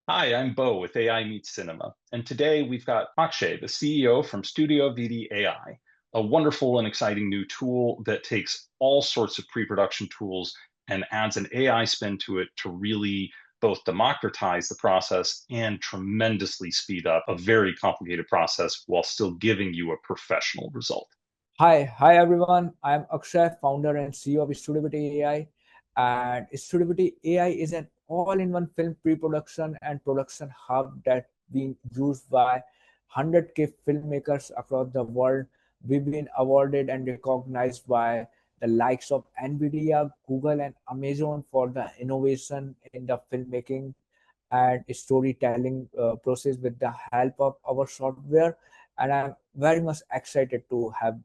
Hi, I'm Bo with AI Meets Cinema, and today we've got Akshay, the CEO from Studiovity AI, a wonderful and exciting new tool that takes all sorts of pre-production tools and adds an AI spin to it to really both democratize the process and tremendously speed up a very complicated process while still giving you a professional result. Hi everyone. I'm Akshay, founder and CEO of Studiovity AI. And Studiovity AI is an all-in-one film pre-production and production hub that being used by 100K filmmakers across the world. We've been awarded and recognized by the likes of NVIDIA, Google, and Amazon for the innovation in the filmmaking and storytelling process with the help of our software. And I'm very much excited to have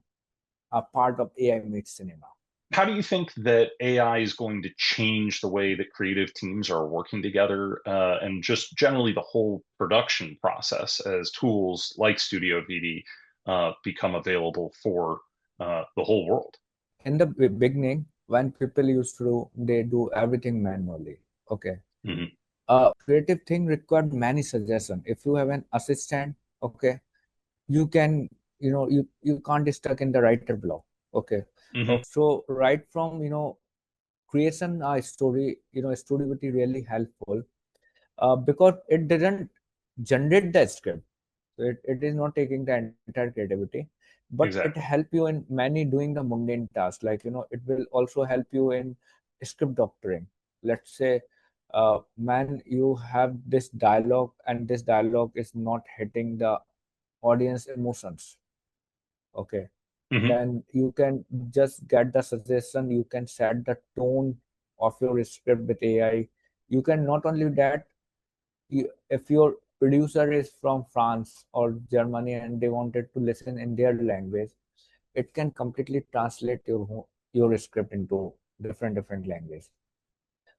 a part of AI Meets Cinema. How do you think that AI is going to change the way that creative teams are working together, and just generally the whole production process as tools like Studio VD become available for the whole world? In the beginning, when people used to they do everything manually. Okay. Hmm. A creative thing required many suggestions. If you have an assistant, okay, you can, you can't be stuck in the writer block. Okay. Hmm. So right from, creation a story, story would be really helpful because it doesn't generate the script. So it is not taking the entire creativity, but it Exactly. help you in many doing the mundane tasks. Like, it will also help you in script doctoring. Let's say, man, you have this dialogue and this dialogue is not hitting the audience emotions. Okay. Hmm. Then you can just get the suggestion. You can set the tone of your script with AI. You can not only that, if your producer is from France or Germany and they wanted to listen in their language, it can completely translate your script into different language.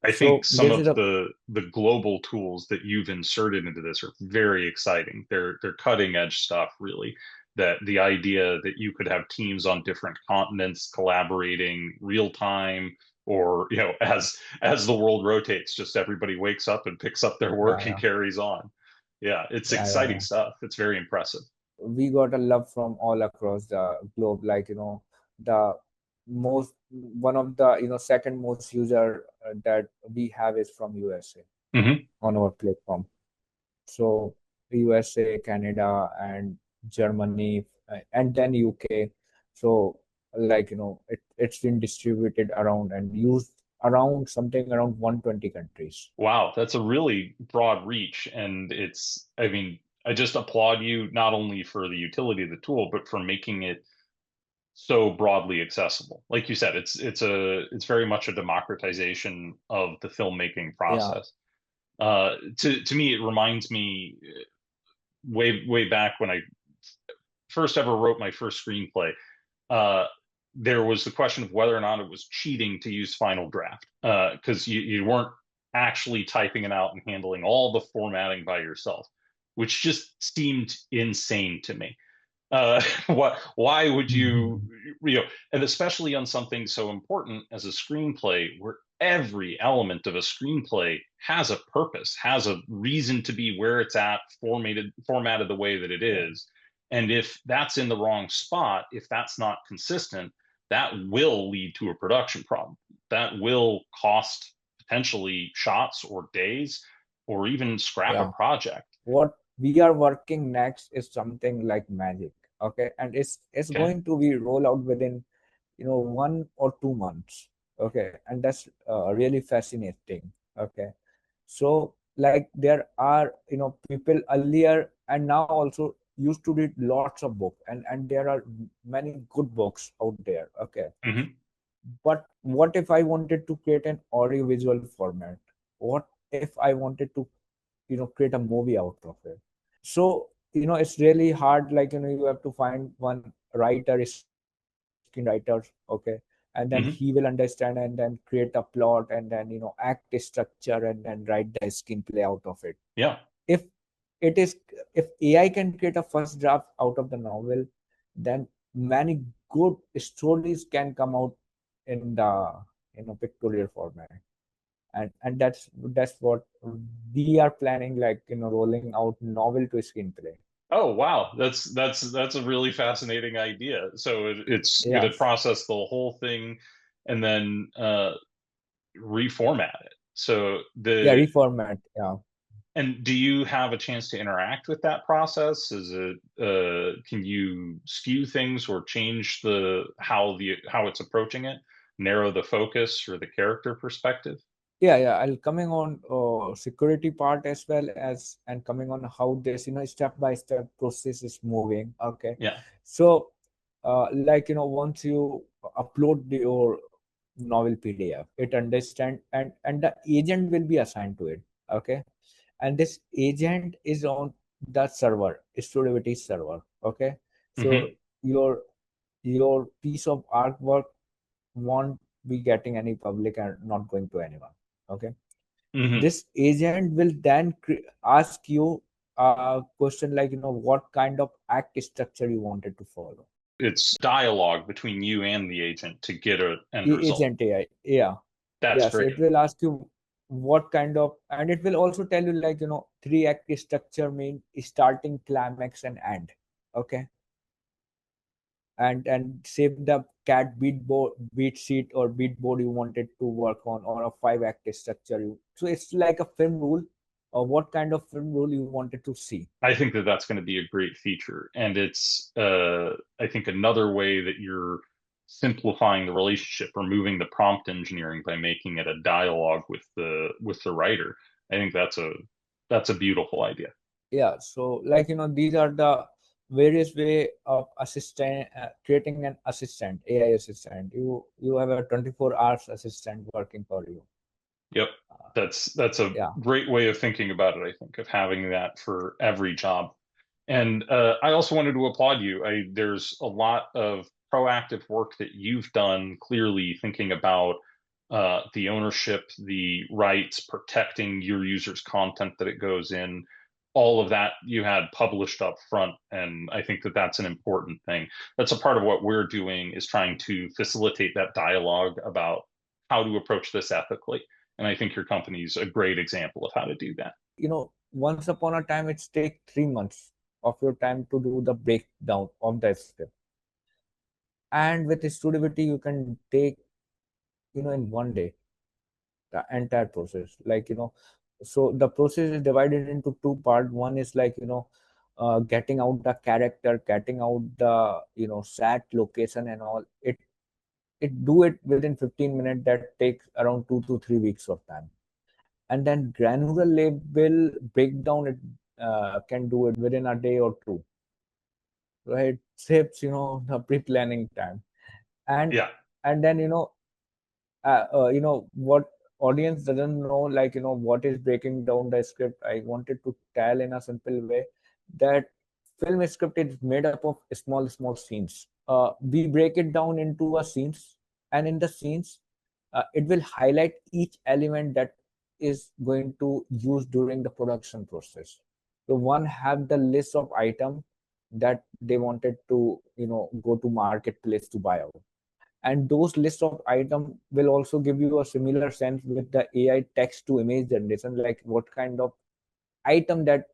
I think So some this is of a the global tools that you've inserted into this are very exciting. They're cutting edge stuff, really. That the idea that you could have teams on different continents collaborating real time, or as the world rotates, just everybody wakes up and picks up their work and yeah, carries on. Yeah, it's yeah, yeah, exciting yeah. stuff. It's very impressive. We got a love from all across the globe. Like, the most one of the second most user that we have is from USA Hmm. on our platform. So USA, Canada, and Germany, and then UK. So, like, it's been distributed around and used around something around 120 countries. Wow, that's a really broad reach. And I mean, I just applaud you not only for the utility of the tool, but for making it so broadly accessible. Like you said, it's very much a democratization of the filmmaking Yeah, process. To me, it reminds me way back when I first ever wrote my first screenplay. Uh, there was the question of whether or not it was cheating to use Final Draft, because you weren't actually typing it out and handling all the formatting by yourself, which just seemed insane to me. Why would and especially on something so important as a screenplay, where every element of a screenplay has a purpose, has a reason to be where it's at, formatted the way that it yeah, is. And if that's in the wrong spot, if that's not consistent, that will lead to a production problem. That will cost potentially shots or days or even scrap a yeah. project. What we are working next is something like magic. Okay, and it's Okay. going to be roll out within 1 or 2 months. Okay, and that's really fascinating. Okay, so like there are people earlier and now also used to read lots of books, and there are many good books out there. Okay, Hmm. but what if I wanted to create an audiovisual format? What if I wanted to create a movie out of it? So it's really hard. Like, you have to find one writer, screenwriter. Okay, and then Hmm. he will understand and then create a plot and then act a structure and then write the screenplay out of it. Yeah. If it is if AI can create a first draft out of the novel, then many good stories can come out in the pictorial format. And that's what we are planning, like, rolling out novel to screenplay. Oh wow, that's a really fascinating idea. So it's going Yeah, to process the whole thing and then reformat it. So yeah, the reformat. Yeah. and do you have a chance to interact with that process? Is it can you skew things or change the how it's approaching it, narrow the focus or the character perspective? Yeah, I'll coming on security part as well as, and coming on how this, step by step process is moving. Okay, Yeah. so like, once you upload your novel PDF, it understand, and the agent will be assigned to it. Okay, and this agent is on the server, Studiovity server. Okay, so Hmm. your your piece of artwork won't be getting any public and not going to anyone. Okay, Hmm. this agent will then ask you a question like, what kind of act structure you wanted to follow. It's dialogue between you and the agent to get a end result. Agent AI, yeah. That's Yeah, so great. it will ask you what kind of, and it will also tell you, like, three act structure mean starting, climax, and end. Okay, and save the cat beat sheet or beat board you wanted to work on, or a five act structure. So it's like a film rule, or what kind of film rule you wanted to see. I think that that's going to be a great feature, and it's I think another way that you're simplifying the relationship, removing the prompt engineering by making it a dialogue with the writer. I think that's a beautiful idea. Yeah, so, like, these are the various way of assistant, creating an assistant, AI assistant. You have a 24 hours assistant working for you. Yep, that's a Yeah. great way of thinking about it. I think of having that for every job. And I also wanted to applaud you. There's a lot of proactive work that you've done, clearly thinking about the ownership, the rights, protecting your users' content that it goes in. All of that you had published up front, and I think that that's an important thing. That's a part of what we're doing is trying to facilitate that dialogue about how to approach this ethically. And I think your company's a great example of how to do that. Once upon a time, it's take 3 months of your time to do the breakdown of the script, and with Studiovity you can take, in one day, the entire process, like, so the process is divided into two part. One is like, getting out the character, getting out the, set location and all. It do it within 15 minutes. That takes around 2 to 3 weeks of time. And then granular level breakdown, it can do it within a day or two. Right, saves, the pre-planning time. and Yeah. and then, what audience doesn't know, like, what is breaking down the script. I wanted to tell in a simple way that film script is made up of small scenes. We break it down into a scenes, and in the scenes, it will highlight each element that is going to use during the production process. So one have the list of item that they wanted to, go to marketplace to buy out, and those list of item will also give you a similar sense with the AI text to image generation, like what kind of item that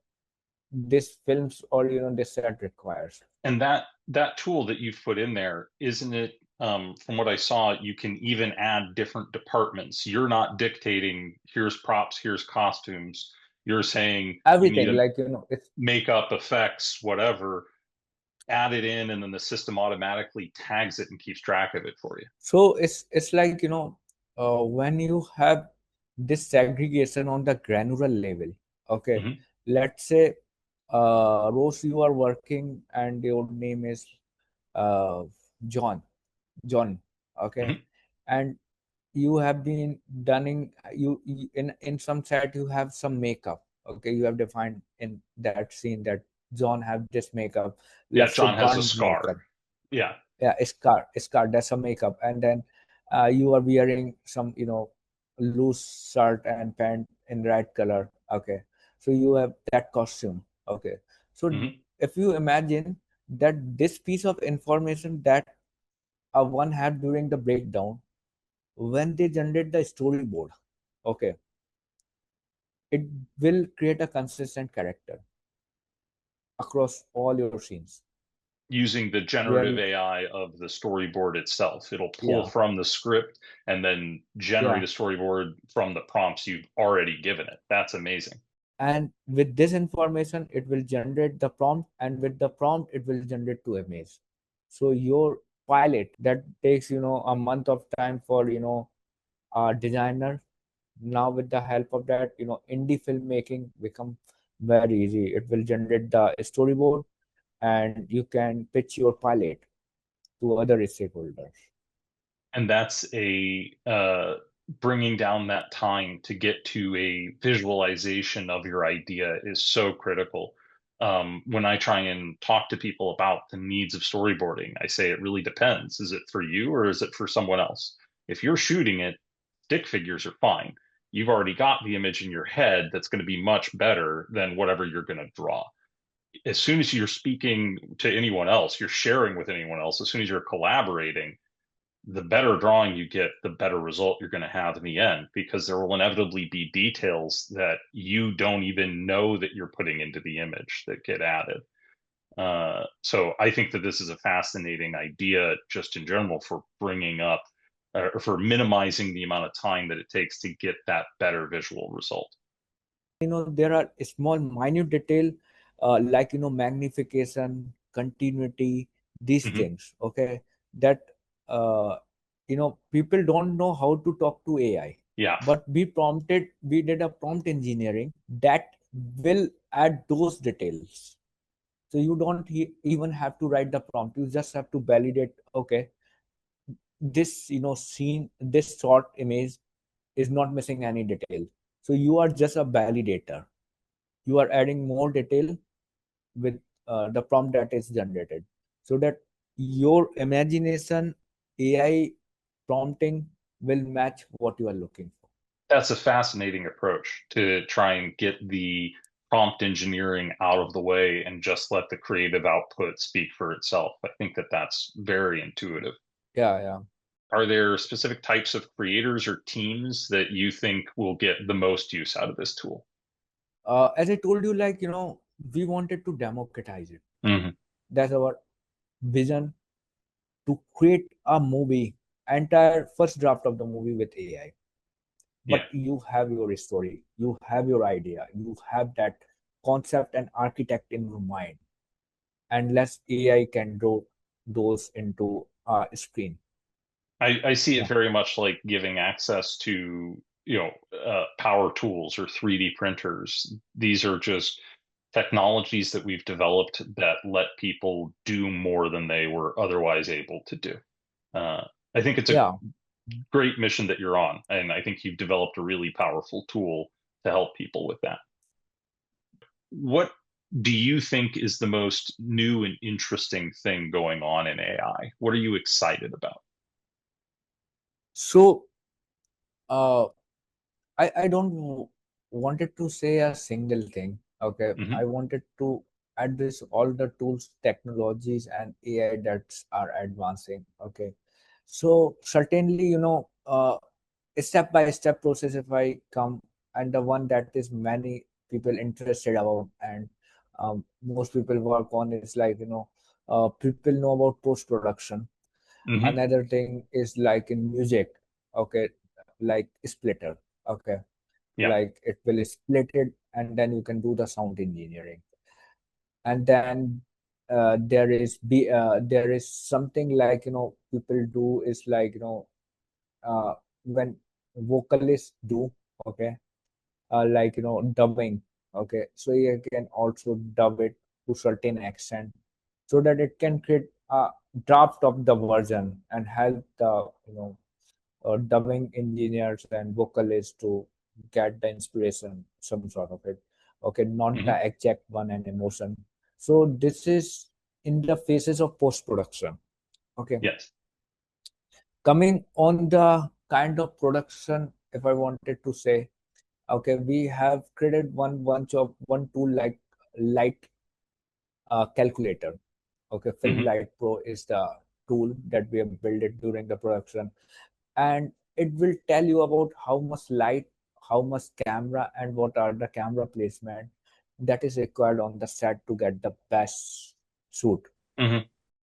this films or, this set requires. And that tool that you've put in there, isn't it? From what I saw, you can even add different departments. You're not dictating, here's props, here's costumes. You're saying you need Everything, a like, it's makeup, effects, whatever, add it in, and then the system automatically tags it and keeps track of it for you. so it's like, when you have this segregation on the granular level. Okay, Hmm. let's say, Rose, you are working and your name is uh John. Okay, Hmm. and you have been done in some set, you have some makeup. Okay, you have defined in that scene that John have this makeup, Yeah, let's say John has a burnt scar. makeup. Yeah. Yeah, a scar, that's a makeup. And then you are wearing some, loose shirt and pant in red color. Okay, so you have that costume. Okay, so Hmm. if you imagine that this piece of information that one had during the breakdown, when they generate the storyboard. okay, it will create a consistent character across all your scenes Using the where generative you, AI of the storyboard itself. It'll pull yeah, from the script and then generate yeah. a storyboard from the prompts you've already given it. That's amazing. And with this information, it will generate the prompt, and with the prompt, it will generate two images. So your pilot that takes, a month of time for, a designer, now with the help of that, indie filmmaking become very easy. It will generate the storyboard, and you can pitch your pilot to other stakeholders. And that's a bringing down that time to get to a visualization of your idea is so critical. When I try and talk to people about the needs of storyboarding, I say it really depends. Is it for you or is it for someone else? If you're shooting it, stick figures are fine. You've already got the image in your head that's going to be much better than whatever you're going to draw. As soon as you're speaking to anyone else, you're sharing with anyone else, as soon as you're collaborating, the better drawing you get, the better result you're going to have in the end, because there will inevitably be details that you don't even know that you're putting into the image that get added. So I think that this is a fascinating idea just in general for bringing up or for minimizing the amount of time that it takes to get that better visual result. There are small minute detail, like magnification, continuity, these Hmm. things, okay, that uh, people don't know how to talk to AI, Yeah, but we did a prompt engineering that will add those details. So you don't even have to write the prompt, you just have to validate, okay, this scene, this short image is not missing any detail. So you are just a validator, you are adding more detail with the prompt that is generated, so that your imagination AI prompting will match what you are looking for. that's a fascinating approach to try and get the prompt engineering out of the way and just let the creative output speak for itself. I think that that's very intuitive. Yeah, yeah. Are there specific types of creators or teams that you think will get the most use out of this tool? As I told you, like, we wanted to democratize it. Hmm. That's our vision, to create a movie, entire first draft of the movie with AI. Yeah, But you have your story, you have your idea, you have that concept and architect in your mind, unless AI can draw those into a screen. I see it Yeah, very much like giving access to, power tools or 3D printers. These are just technologies that we've developed that let people do more than they were otherwise able to do. Uh, I think it's a yeah. great mission that you're on, and I think you've developed a really powerful tool to help people with that. What do you think is the most new and interesting thing going on in AI? What are you excited about? So uh, I don't wanted to say a single thing. Okay, Hmm. I wanted to address all the tools, technologies, and AI that are advancing. Okay, so certainly, a step by step process, if I come, and the one that is many people interested about, and most people work on, is like, people know about post production. Hmm. Another thing is like in music, okay, like splitter, okay, Yeah. like it will split it, and then you can do the sound engineering. And then there is something like, people do is like, uh, when vocalists do, okay, like, dubbing, okay, so you can also dub it to certain extent, so that it can create a draft of the version and help the, dubbing engineers and vocalists to get the inspiration, some sort of it, okay, not Hmm. the exact one and emotion. So this is in the phases of post production. Okay, Yes. coming on the kind of production, if I wanted to say, okay, we have created one tool like light calculator. Okay, film Hmm. light pro is the tool that we have built it during the production, and it will tell you about how much light, how much camera and what are the camera placement that is required on the set to get the best shoot. Hmm.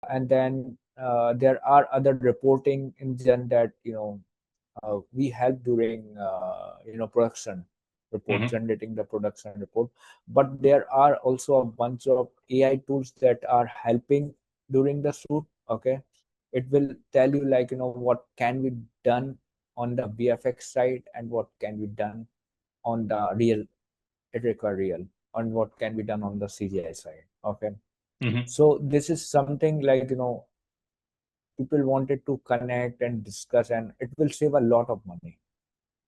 And then there are other reporting engine that we help during production report, Hmm. generating the production report. But there are also a bunch of AI tools that are helping during the shoot. Okay, it will tell you like what can be done on the VFX side and what can be done on the real, it require real, and what can be done on the CGI side. Okay, Hmm. so this is something like people wanted to connect and discuss, and it will save a lot of money.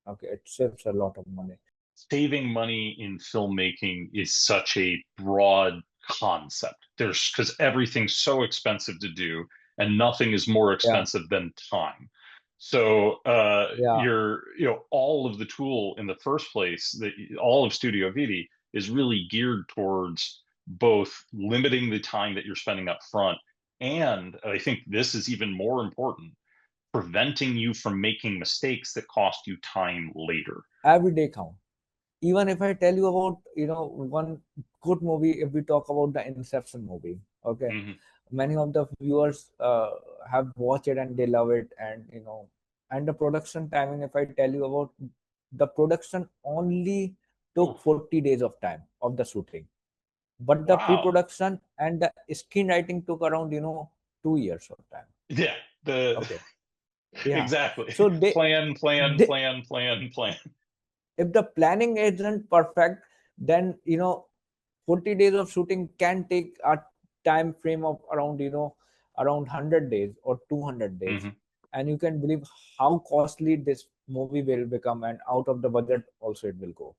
Okay, it saves a lot of money. Saving money in filmmaking is such a broad concept. There's because everything's so expensive to do, and nothing is more Yeah, expensive than time. So yeah, all of the tool in the first place, that all of Studiovity is really geared towards both limiting the time that you're spending up front, and I think this is even more important, preventing you from making mistakes that cost you time later. every day count. Even if I tell you about one good movie, if we talk about the Inception movie, okay, Hmm. many of the viewers have watched it and they love it, and and the production timing, if I tell you about, the production only took Oh, 40 days of time of the shooting, but the wow. pre-production and the screenwriting took around 2 years of time. Yeah, the Okay, yeah. exactly. So they, Plan, plan, they plan, plan, plan. if the planning isn't perfect, then 40 days of shooting can take a time frame of around around 100 days or 200 days. Hmm. And you can believe how costly this movie will become, and out of the budget also it will go.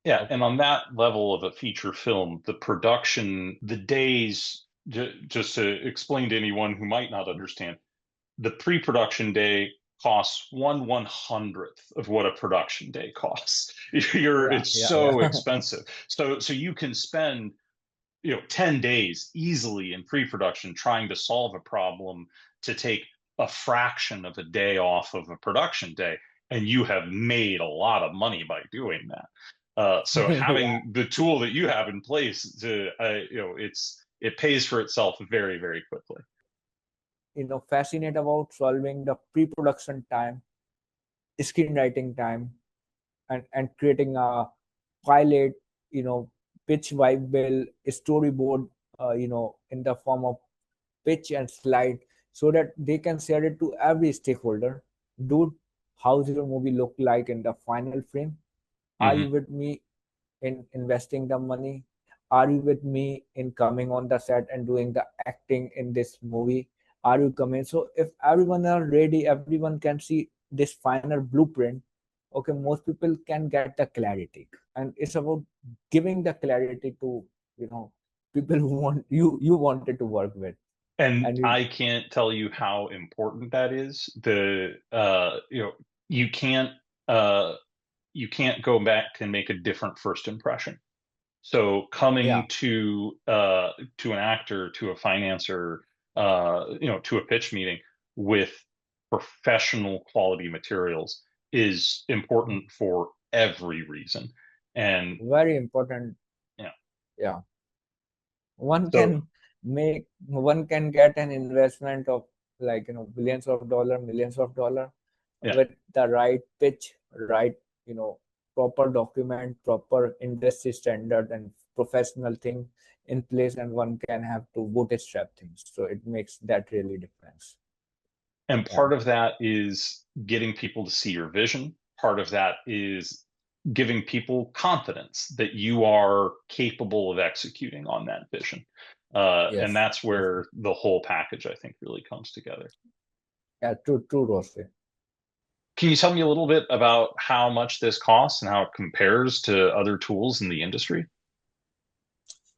Yeah, and Okay. on that level of a feature film, the production, the days, just to explain to anyone who might not understand, the pre-production day costs 1/100th of what a production day costs. Yeah, It's yeah, so yeah. expensive. So you can spend 10 days easily in pre-production trying to solve a problem to take a fraction of a day off of a production day, and you have made a lot of money by doing that. So Yeah. having the tool that you have in place to it pays for itself very, very quickly. Fascinated about solving the pre-production time, screenwriting time, and creating a pilot, you know, pitch bible, storyboard, in the form of pitch and slide, so that they can share it to every stakeholder. Dude, how's your movie look like in the final frame? Are you Hmm. with me in investing the money? Are you with me in coming on the set and doing the acting in this movie? Are you coming? So if everyone are ready, everyone can see this final blueprint. Okay, most people can get the clarity, and it's about giving the clarity to people who want you wanted to work with, And and you, I can't tell you how important that is. You can't uh, you can't go back and make a different first impression. So yeah, coming to an actor, to a financer, to a pitch meeting with professional quality materials is important for every reason. And very important. yeah, Yeah, one so can one can get an investment of like billions of dollar, millions of dollar, yeah. with the right pitch, right, proper document, proper industry standard and professional thing in place, and one can have to bootstrap things, so it makes that really difference. And Yeah. part of that is getting people to see your vision. Part of that is giving people confidence that you are capable of executing on that vision. And Yes, that's yes, where the whole package, I think, really comes together. yeah, true, Rossi. Can you tell me a little bit about how much this costs and how it compares to other tools in the industry?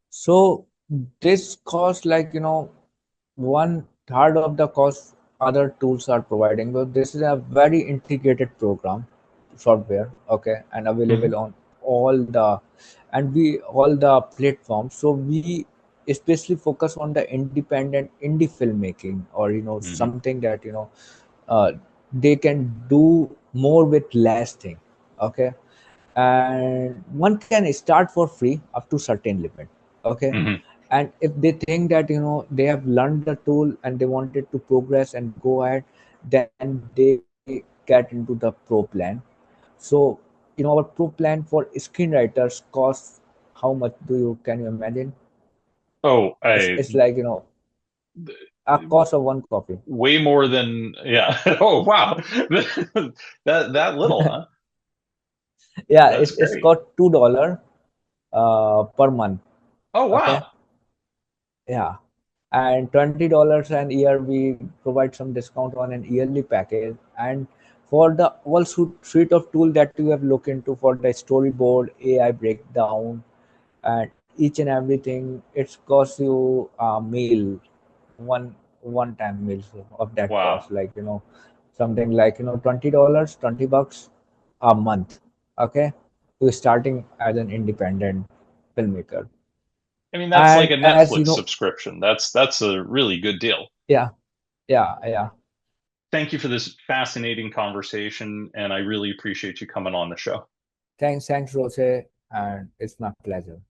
So this cost like 1/3 of the cost other tools are providing. But this is a very integrated program software, okay, and Hmm. available on all the and we all the platforms. So we especially focus on the independent indie filmmaking, or Hmm. something that uh, they can do more with less thing. Okay, and one can start for free up to certain limit. Okay, Hmm. and if they think that they have learned the tool and they wanted to progress and go ahead, then they get into the pro plan. So our pro plan for screenwriters costs how much? Can you imagine? Oh, It's like a cost of one copy. way more than, yeah. Oh, wow. That little, huh? Yeah, That's it's great. got $2 per month. Oh, Okay, wow. yeah, and $20 an year. We provide some discount on an yearly package, and for the whole suite of tool that you have looked into for the storyboard, AI breakdown, and each and everything, it's cost you a meal, one time meals of that Wow. cost, like something like $20, $20 a month. Okay, to starting as an independent filmmaker. I mean, that's like And a as Netflix subscription. That's a really good deal. yeah, yeah. Thank you for this fascinating conversation, and I really appreciate you coming on the show. Thanks, Rose, and it's my pleasure.